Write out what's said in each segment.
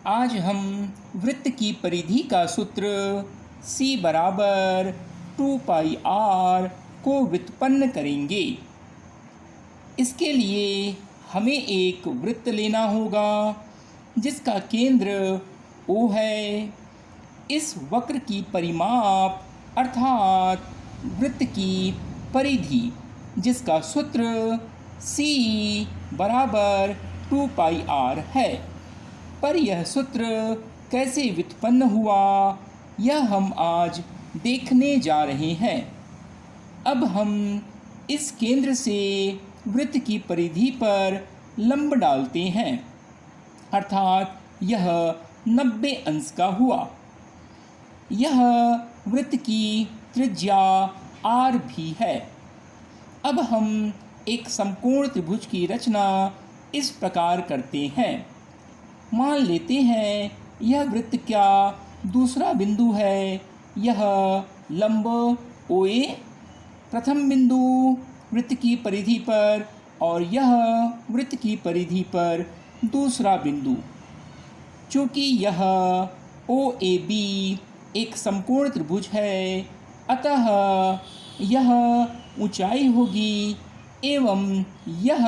आज हम वृत्त की परिधि का सूत्र C बराबर 2πr को व्युत्पन्न करेंगे। इसके लिए हमें एक वृत्त लेना होगा जिसका केंद्र O है। इस वक्र की परिमाप अर्थात वृत्त की परिधि जिसका सूत्र C बराबर 2πr है। पर यह सूत्र कैसे व्युत्पन्न हुआ यह हम आज देखने जा रहे हैं। अब हम इस केंद्र से वृत्त की परिधि पर लंब डालते हैं अर्थात यह 90 अंश का हुआ। यह वृत्त की त्रिज्या r भी है। अब हम एक समकोण त्रिभुज की रचना इस प्रकार करते हैं। मान लेते हैं यह वृत्त का दूसरा बिंदु है। यह लंब OA प्रथम बिंदु वृत्त की परिधि पर और यह वृत्त की परिधि पर दूसरा बिंदु। चूँकि यह OAB एक समकोण त्रिभुज है अतः यह ऊंचाई होगी एवं यह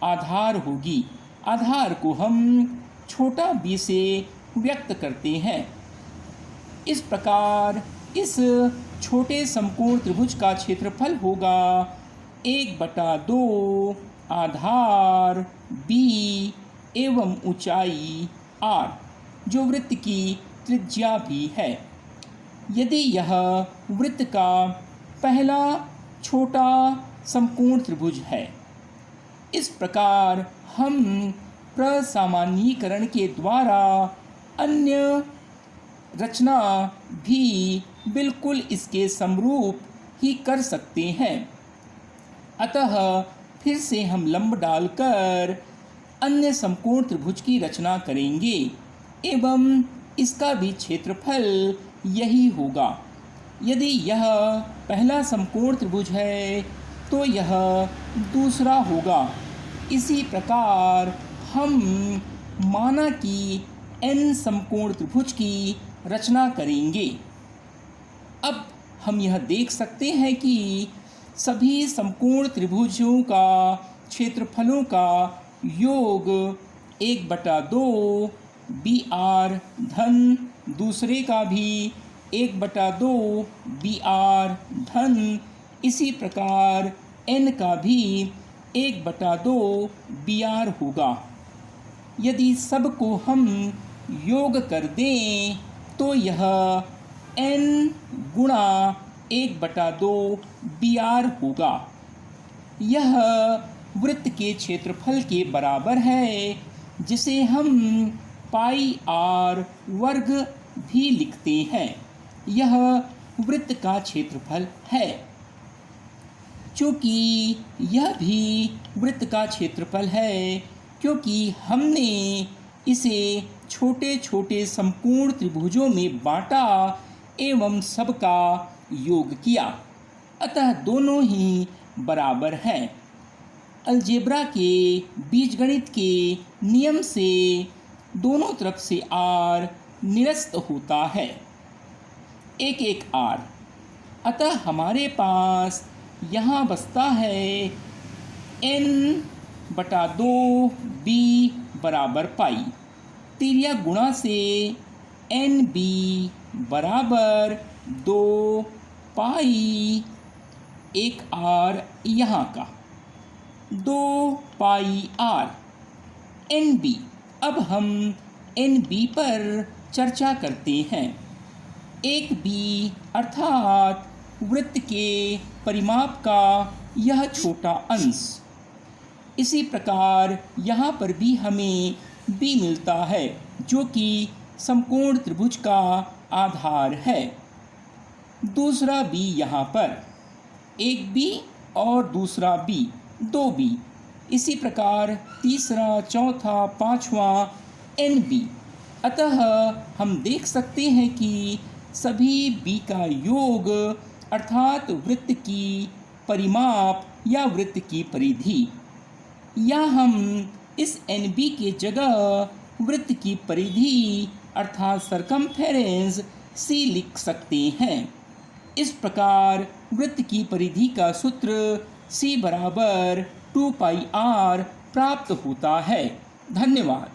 आधार होगी। आधार को हम छोटा b से व्यक्त करते हैं। इस प्रकार इस छोटे समकोण त्रिभुज का क्षेत्रफल होगा 1/2 आधार b एवं ऊंचाई r जो वृत्त की त्रिज्या भी है। यदि यह वृत्त का पहला छोटा समकोण त्रिभुज है। इस प्रकार हम प्रसामान्यीकरण के द्वारा अन्य रचना भी बिल्कुल इसके समरूप ही कर सकते हैं। अतः फिर से हम लंब डालकर अन्य समकोण त्रिभुज की रचना करेंगे एवं इसका भी क्षेत्रफल यही होगा। यदि यह पहला समकोण त्रिभुज है तो यह दूसरा होगा। इसी प्रकार हम माना कि n समकोण त्रिभुज की रचना करेंगे। अब हम यह देख सकते हैं कि सभी समकोण त्रिभुजों का क्षेत्रफलों का योग 1/2 br धन दूसरे का भी 1/2 br धन इसी प्रकार n का भी 1/2 br होगा। यदि सबको हम योग कर दें तो यह n गुणा 1/2 br होगा। यह वृत्त के क्षेत्रफल के बराबर है जिसे हम पाई r वर्ग भी लिखते हैं। यह वृत्त का क्षेत्रफल है। चूँकि यह भी वृत्त का क्षेत्रफल है क्योंकि हमने इसे छोटे छोटे समकोण त्रिभुजों में बांटा एवं सबका योग किया अतः दोनों ही बराबर हैं। अलजेब्रा के बीजगणित के नियम से दोनों तरफ से r निरस्त होता है, एक r। अतः हमारे पास यहाँ बचता है n/2 b बराबर पाई। तिर्यक गुणा से nb बराबर 2 पाई 1r यहाँ का 2 पाई r nb। अब हम nb पर चर्चा करते हैं। 1b अर्थात वृत्त के परिमाप का यह छोटा अंश। इसी प्रकार यहाँ पर भी हमें b मिलता है जो कि समकोण त्रिभुज का आधार है। दूसरा b यहाँ पर 1b और दूसरा b 2b। इसी प्रकार तीसरा चौथा पांचवा nb। अतः हम देख सकते हैं कि सभी b का योग अर्थात वृत्त की परिमाप या वृत्त की परिधि, या हम इस NB के जगह वृत्त की परिधि अर्थात सरकमफेरेंस c लिख सकते हैं। इस प्रकार वृत्त की परिधि का सूत्र c बराबर 2 पाई r प्राप्त होता है। धन्यवाद।